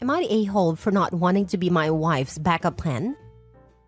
Am I the a-hole for not wanting to be my wife's backup plan?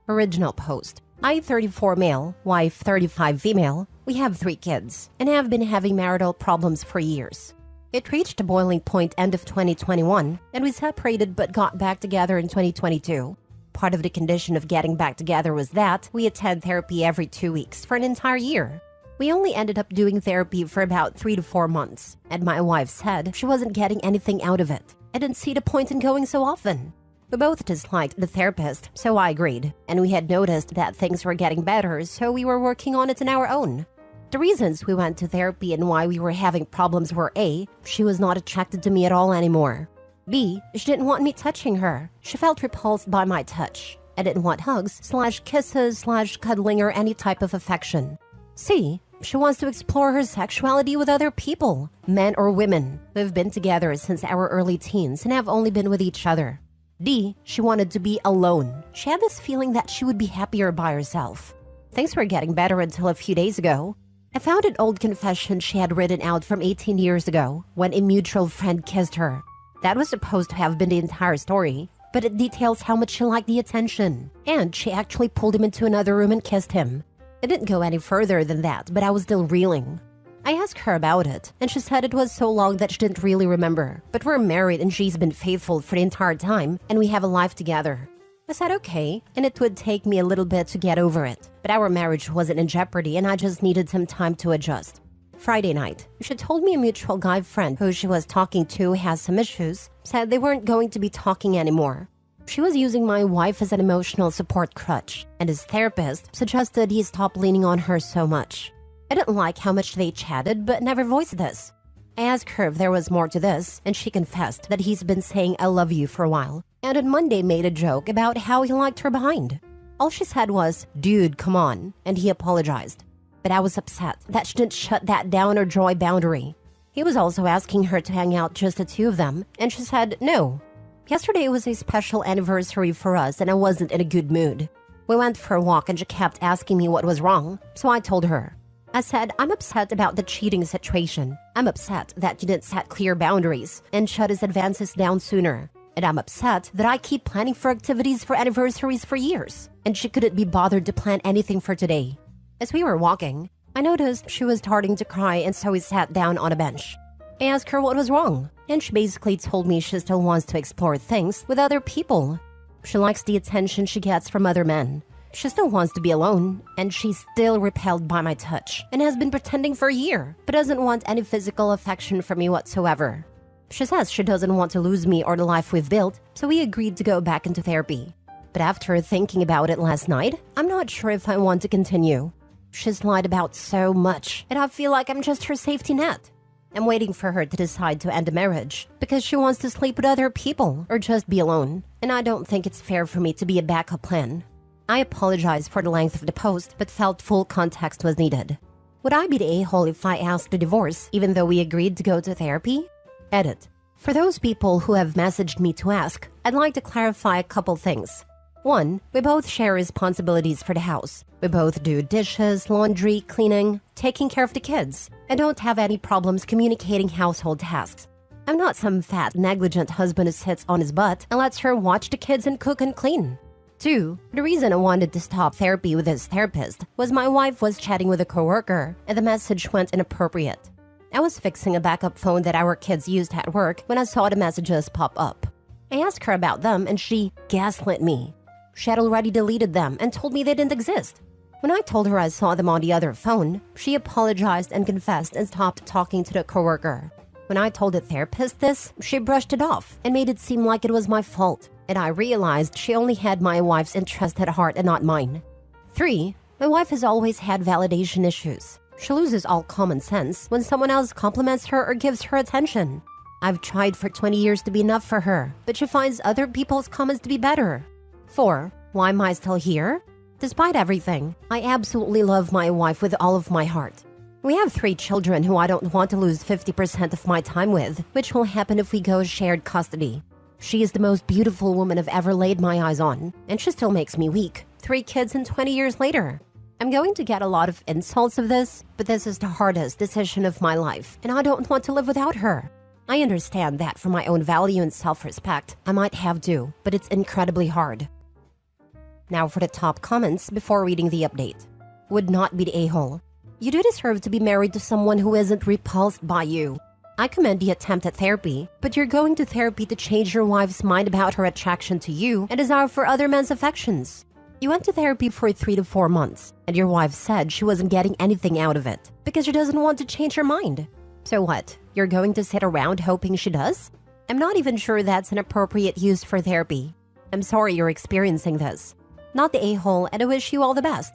Original post. I, 34 male, wife 35 female. We have 3 kids and have been having marital problems for years. It reached a boiling point end of 2021 and we separated but got back together in 2022. Part of the condition of getting back together was that we attend therapy every 2 weeks for an entire year. We only ended up doing therapy for about 3 to 4 months, and my wife said she wasn't getting anything out of it. I didn't see the point in going so often. We both disliked the therapist, so I agreed, and we had noticed that things were getting better, so we were working on it on our own. The reasons we went to therapy and why we were having problems were A, she was not attracted to me at all anymore. B, she didn't want me touching her. She felt repulsed by my touch. I didn't want hugs/kisses/cuddling or any type of affection. C, she wants to explore her sexuality with other people, men or women. We've been together since our early teens and have only been with each other. D, she wanted to be alone. She had this feeling that she would be happier by herself. Things were getting better until a few days ago. I found an old confession she had written out from 18 years ago when a mutual friend kissed her. That was supposed to have been the entire story, but it details how much she liked the attention, and she actually pulled him into another room and kissed him. It didn't go any further than that, but I was still reeling. I asked her about it, and she said it was so long that she didn't really remember, but we're married and she's been faithful for the entire time, and we have a life together. I said okay, and it would take me a little bit to get over it, but our marriage wasn't in jeopardy and I just needed some time to adjust. Friday night, she told me a mutual guy friend who she was talking to has some issues, said they weren't going to be talking anymore. She was using my wife as an emotional support crutch, and his therapist suggested he stop leaning on her so much. I didn't like how much they chatted, but never voiced this. I asked her if there was more to this, and she confessed that he's been saying I love you for a while, and on Monday made a joke about how he liked her behind. All she said was, "Dude, come on," and he apologized. But I was upset that she didn't shut that down or draw a boundary. He was also asking her to hang out just the 2 of them, and she said no. Yesterday was a special anniversary for us and I wasn't in a good mood. We went for a walk and she kept asking me what was wrong, so I told her. I said, I'm upset about the cheating situation. I'm upset that you didn't set clear boundaries and shut his advances down sooner. And I'm upset that I keep planning for activities for anniversaries for years, and she couldn't be bothered to plan anything for today. As we were walking, I noticed she was starting to cry, and so we sat down on a bench. I asked her what was wrong, and she basically told me she still wants to explore things with other people. She likes the attention she gets from other men. She still wants to be alone, and she's still repelled by my touch, and has been pretending for a year, but doesn't want any physical affection from me whatsoever. She says she doesn't want to lose me or the life we've built, so we agreed to go back into therapy. But after thinking about it last night, I'm not sure if I want to continue. She's lied about so much, and I feel like I'm just her safety net. I'm waiting for her to decide to end the marriage because she wants to sleep with other people or just be alone, and I don't think it's fair for me to be a backup plan. I apologize for the length of the post, but felt full context was needed. Would I be the a-hole if I asked a divorce even though we agreed to go to therapy? Edit. For those people who have messaged me to ask, I'd like to clarify a couple things. 1. We both share responsibilities for the house. We both do dishes, laundry, cleaning, taking care of the kids, and don't have any problems communicating household tasks. I'm not some fat, negligent husband who sits on his butt and lets her watch the kids and cook and clean. 2. The reason I wanted to stop therapy with his therapist was my wife was chatting with a coworker and the message went inappropriate. I was fixing a backup phone that our kids used at work when I saw the messages pop up. I asked her about them and she gaslit me. She had already deleted them and told me they didn't exist. When I told her I saw them on the other phone, she apologized and confessed and stopped talking to the coworker. When I told the therapist this, she brushed it off and made it seem like it was my fault, and I realized she only had my wife's interest at heart and not mine. 3. My wife has always had validation issues. She loses all common sense when someone else compliments her or gives her attention. I've tried for 20 years to be enough for her, but she finds other people's comments to be better. 4. Why am I still here? Despite everything, I absolutely love my wife with all of my heart. We have 3 children who I don't want to lose 50% of my time with, which will happen if we go shared custody. She is the most beautiful woman I've ever laid my eyes on, and she still makes me weak. 3 kids and 20 years later. I'm going to get a lot of insults of this, but this is the hardest decision of my life, and I don't want to live without her. I understand that for my own value and self-respect, I might have to, but it's incredibly hard. Now for the top comments before reading the update. Would not be the a-hole. You do deserve to be married to someone who isn't repulsed by you. I commend the attempt at therapy, but you're going to therapy to change your wife's mind about her attraction to you and desire for other men's affections. You went to therapy for 3 to 4 months, and your wife said she wasn't getting anything out of it because she doesn't want to change her mind. So what? You're going to sit around hoping she does? I'm not even sure that's an appropriate use for therapy. I'm sorry you're experiencing this. Not the a-hole, and I wish you all the best.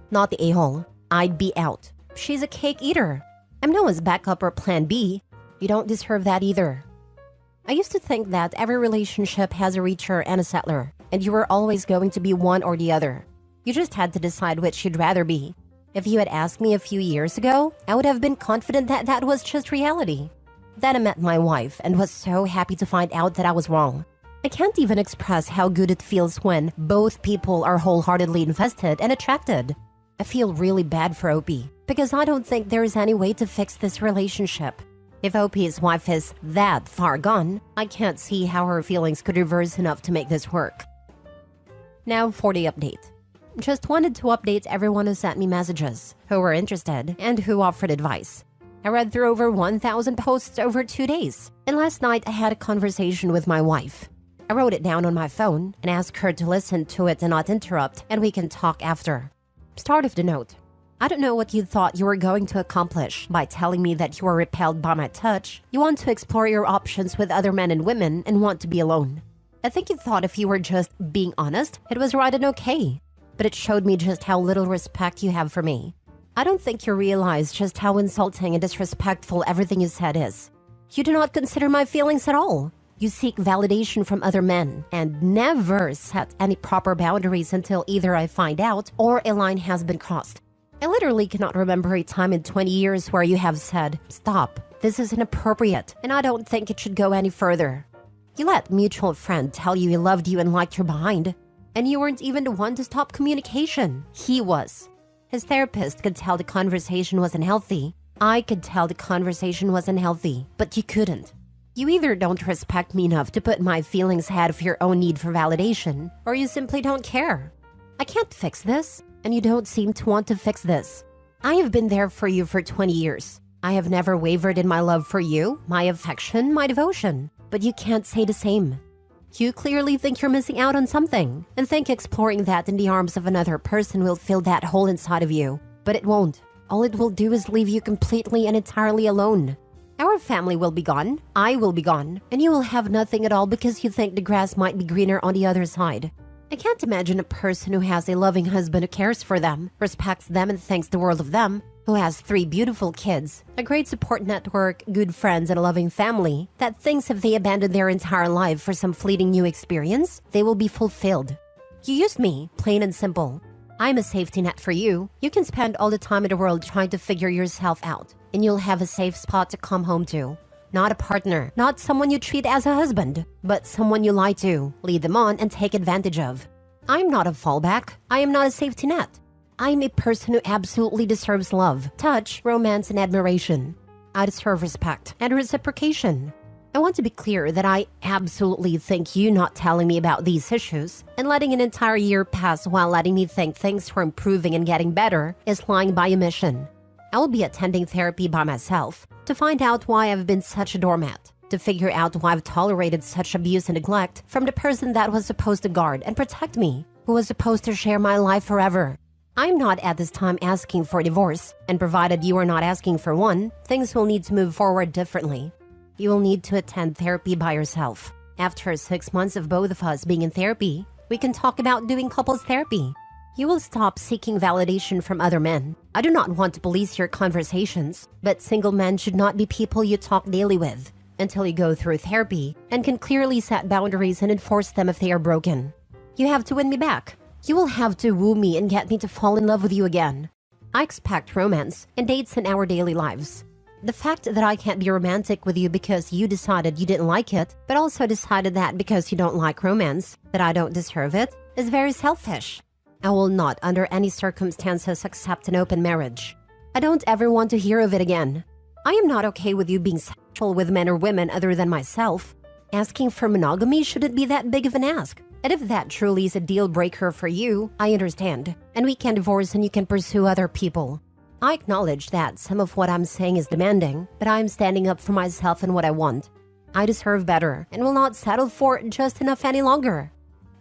Not the a-hole. I'd be out. She's a cake eater. I'm no one's backup or plan B. You don't deserve that either. I used to think that every relationship has a reacher and a settler, and you were always going to be one or the other. You just had to decide which you'd rather be. If you had asked me a few years ago, I would have been confident that that was just reality. Then I met my wife and was so happy to find out that I was wrong. I can't even express how good it feels when both people are wholeheartedly invested and attracted. I feel really bad for Opie because I don't think there is any way to fix this relationship. If Opie's wife is that far gone, I can't see how her feelings could reverse enough to make this work. Now for the update. Just wanted to update everyone who sent me messages, who were interested, and who offered advice. I read through over 1,000 posts over 2 days, and last night I had a conversation with my wife. I wrote it down on my phone and asked her to listen to it and not interrupt, and we can talk after. Start of the note. I don't know what you thought you were going to accomplish by telling me that you were repelled by my touch. You want to explore your options with other men and women and want to be alone. I think you thought if you were just being honest, it was right and okay. But it showed me just how little respect you have for me. I don't think you realize just how insulting and disrespectful everything you said is. You do not consider my feelings at all. You seek validation from other men and never set any proper boundaries until either I find out or a line has been crossed. I literally cannot remember a time in 20 years where you have said, "Stop, this is inappropriate, and I don't think it should go any further." You let a mutual friend tell you he loved you and liked your behind, and you weren't even the one to stop communication. He was. His therapist could tell the conversation was unhealthy. I could tell the conversation was unhealthy, but you couldn't. You either don't respect me enough to put my feelings ahead of your own need for validation, or you simply don't care. I can't fix this, and you don't seem to want to fix this. I have been there for you for 20 years. I have never wavered in my love for you, my affection, my devotion, but you can't say the same. You clearly think you're missing out on something, and think exploring that in the arms of another person will fill that hole inside of you, but it won't. All it will do is leave you completely and entirely alone. Our family will be gone, I will be gone, and you will have nothing at all because you think the grass might be greener on the other side. I can't imagine a person who has a loving husband who cares for them, respects them and thinks the world of them, who has 3 beautiful kids, a great support network, good friends, and a loving family, that thinks if they abandon their entire life for some fleeting new experience, they will be fulfilled. You used me, plain and simple. I'm a safety net for you. You can spend all the time in the world trying to figure yourself out, and you'll have a safe spot to come home to. Not a partner, not someone you treat as a husband, but someone you lie to, lead them on, and take advantage of. I'm not a fallback. I am not a safety net. I'm a person who absolutely deserves love, touch, romance, and admiration. I deserve respect and reciprocation. I want to be clear that I absolutely think you not telling me about these issues and letting an entire year pass while letting me think things were improving and getting better is lying by omission. I will be attending therapy by myself to find out why I've been such a doormat, to figure out why I've tolerated such abuse and neglect from the person that was supposed to guard and protect me, who was supposed to share my life forever. I'm not at this time asking for a divorce, and provided you are not asking for one, things will need to move forward differently. You will need to attend therapy by yourself. After 6 months of both of us being in therapy, we can talk about doing couples therapy. You will stop seeking validation from other men. I do not want to police your conversations, but single men should not be people you talk daily with until you go through therapy and can clearly set boundaries and enforce them if they are broken. You have to win me back. You will have to woo me and get me to fall in love with you again. I expect romance and dates in our daily lives. The fact that I can't be romantic with you because you decided you didn't like it, but also decided that because you don't like romance, that I don't deserve it, is very selfish. I will not, under any circumstances, accept an open marriage. I don't ever want to hear of it again. I am not okay with you being with men or women other than myself. Asking for monogamy shouldn't be that big of an ask. And if that truly is a deal breaker for you, I understand. And we can divorce and you can pursue other people. I acknowledge that some of what I'm saying is demanding, but I'm standing up for myself and what I want. I deserve better and will not settle for just enough any longer.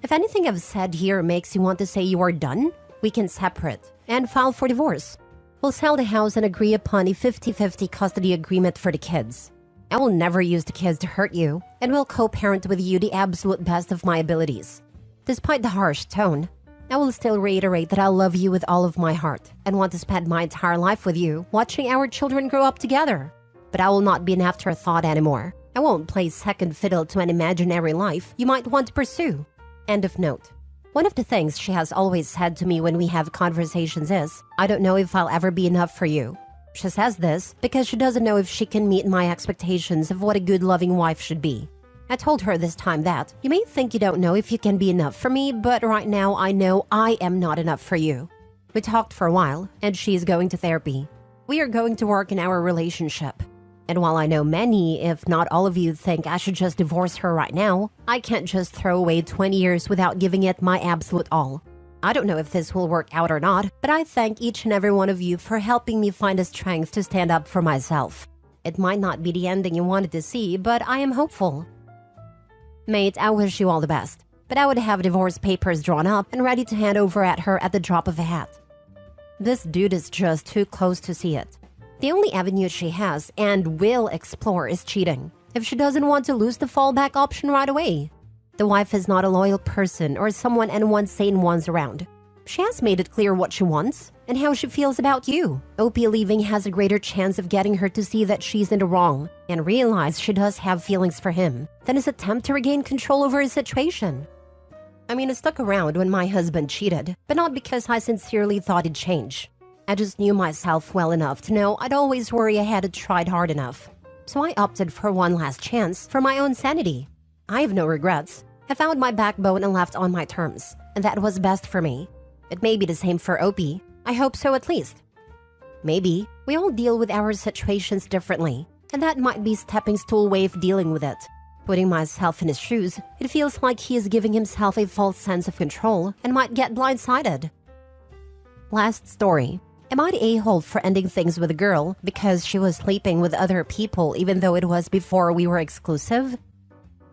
If anything I've said here makes you want to say you are done, we can separate and file for divorce. We'll sell the house and agree upon a 50-50 custody agreement for the kids. I will never use the kids to hurt you and will co-parent with you the absolute best of my abilities. Despite the harsh tone, I will still reiterate that I love you with all of my heart and want to spend my entire life with you, watching our children grow up together. But I will not be an afterthought anymore. I won't play second fiddle to an imaginary life you might want to pursue. End of note. One of the things she has always said to me when we have conversations is, I don't know if I'll ever be enough for you. She says this because she doesn't know if she can meet my expectations of what a good loving wife should be. I told her this time that, you may think you don't know if you can be enough for me, but right now I know I am not enough for you. We talked for a while, and she is going to therapy. We are going to work in our relationship. And while I know many, if not all of you think I should just divorce her right now, I can't just throw away 20 years without giving it my absolute all. I don't know if this will work out or not, but I thank each and every one of you for helping me find the strength to stand up for myself. It might not be the ending you wanted to see, but I am hopeful. Mate, I wish you all the best, but I would have divorce papers drawn up and ready to hand over at her at the drop of a hat. This dude is just too close to see it. The only avenue she has and will explore is cheating, if she doesn't want to lose the fallback option right away. The wife is not a loyal person or someone anyone sane wants around. She has made it clear what she wants and how she feels about you. OP leaving has a greater chance of getting her to see that she's in the wrong and realize she does have feelings for him than his attempt to regain control over his situation. I mean, I stuck around when my husband cheated, but not because I sincerely thought he'd change. I just knew myself well enough to know I'd always worry I hadn't tried hard enough. So I opted for one last chance for my own sanity. I have no regrets. I found my backbone and left on my terms, and that was best for me. It may be the same for Opie. I hope so at least. Maybe we all deal with our situations differently, and that might be stepping stool way of dealing with it. Putting myself in his shoes, it feels like he is giving himself a false sense of control and might get blindsided. Last story. Am I the a-hole for ending things with a girl because she was sleeping with other people even though it was before we were exclusive?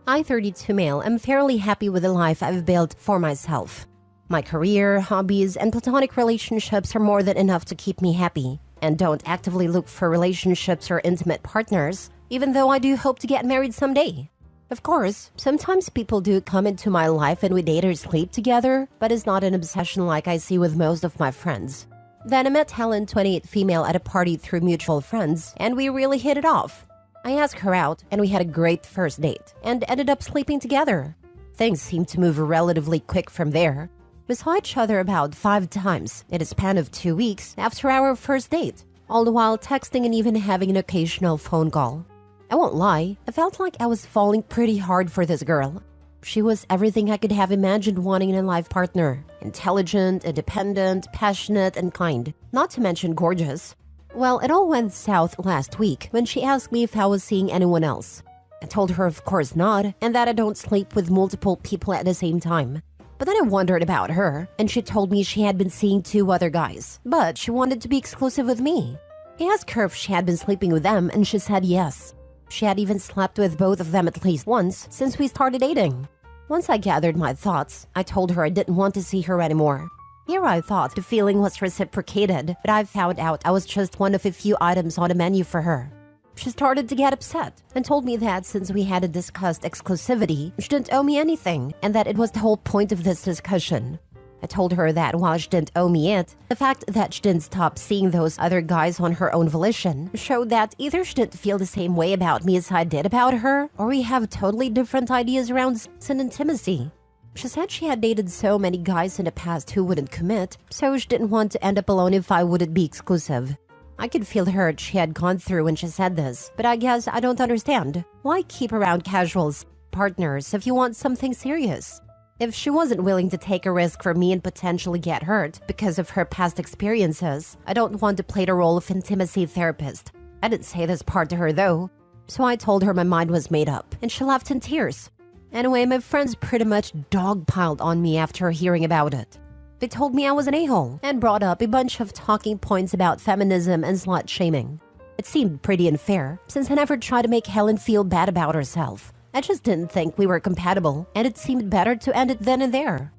I, 32 male, am fairly happy with the life I've built for myself. My career, hobbies, and platonic relationships are more than enough to keep me happy, and don't actively look for relationships or intimate partners, even though I do hope to get married someday. Of course, sometimes people do come into my life and we date or sleep together, but it's not an obsession like I see with most of my friends. Then I met Helen, 28 female, at a party through mutual friends, and we really hit it off. I asked her out, and we had a great first date, and ended up sleeping together. Things seemed to move relatively quick from there. We saw each other about 5 times in a span of 2 weeks after our first date, all the while texting and even having an occasional phone call. I won't lie, I felt like I was falling pretty hard for this girl. She was everything I could have imagined wanting in a life partner. Intelligent, independent, passionate, and kind. Not to mention gorgeous. Well, it all went south last week when she asked me if I was seeing anyone else. I told her of course not, and that I don't sleep with multiple people at the same time. But then I wondered about her, and she told me she had been seeing 2 other guys, but she wanted to be exclusive with me. I asked her if she had been sleeping with them, and she said yes. She had even slept with both of them at least once since we started dating. Once I gathered my thoughts, I told her I didn't want to see her anymore. Here I thought the feeling was reciprocated, but I found out I was just one of a few items on the menu for her. She started to get upset and told me that since we hadn't discussed exclusivity, she didn't owe me anything and that it was the whole point of this discussion. I told her that while she didn't owe me it, the fact that she didn't stop seeing those other guys on her own volition showed that either she didn't feel the same way about me as I did about her, or we have totally different ideas around sex and intimacy. She said she had dated so many guys in the past who wouldn't commit, so she didn't want to end up alone if I wouldn't be exclusive. I could feel the hurt she had gone through when she said this, but I guess I don't understand. Why keep around casual partners if you want something serious? If she wasn't willing to take a risk for me and potentially get hurt because of her past experiences, I don't want to play the role of intimacy therapist. I didn't say this part to her though. So I told her my mind was made up, and she left in tears. Anyway, my friends pretty much dogpiled on me after hearing about it. They told me I was an a-hole and brought up a bunch of talking points about feminism and slut shaming. It seemed pretty unfair, since I never tried to make Helen feel bad about herself. I just didn't think we were compatible, and it seemed better to end it then and there.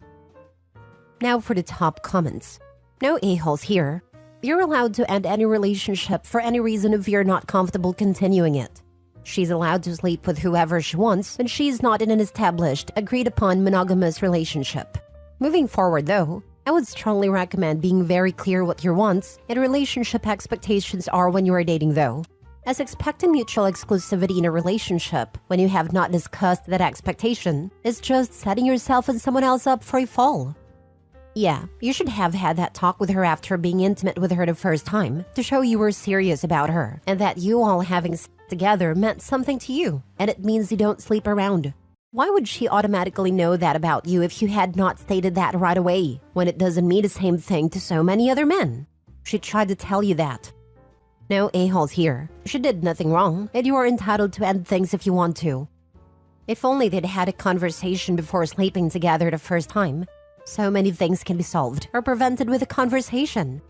Now for the top comments. No a-holes here. You're allowed to end any relationship for any reason if you're not comfortable continuing it. She's allowed to sleep with whoever she wants, and she's not in an established, agreed-upon monogamous relationship. Moving forward, though, I would strongly recommend being very clear what your wants and relationship expectations are when you are dating, though, as expecting mutual exclusivity in a relationship when you have not discussed that expectation is just setting yourself and someone else up for a fall. Yeah, you should have had that talk with her after being intimate with her the first time to show you were serious about her and that you all having sex together meant something to you, and it means you don't sleep around. Why would she automatically know that about you if you had not stated that right away, when it doesn't mean the same thing to so many other men? She tried to tell you that. No a-holes here. She did nothing wrong, and you are entitled to end things if you want to. If only they'd had a conversation before sleeping together the first time. So many things can be solved or prevented with a conversation.